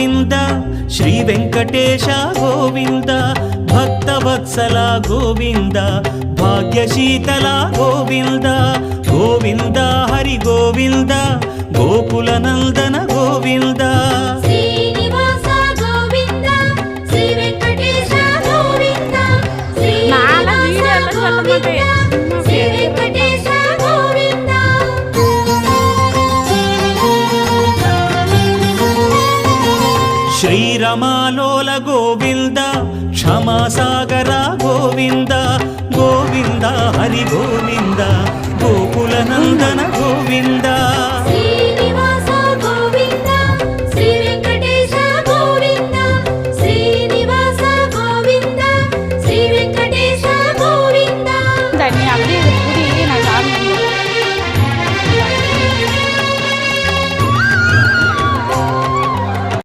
Govinda Shri Venkatesha Govinda Bhaktavatsala Govinda భాగ్యశీతల Govinda Govinda Hari Govinda Gokula Nandana Govinda Srinivasa Govinda Shri Venkatesha Govinda Srinivasa Govinda Shri Venkatesha Govinda శ్రీరమాలోల Govinda క్షమాసాగర Govinda Govinda Hari Govinda Gokula Nandana Govinda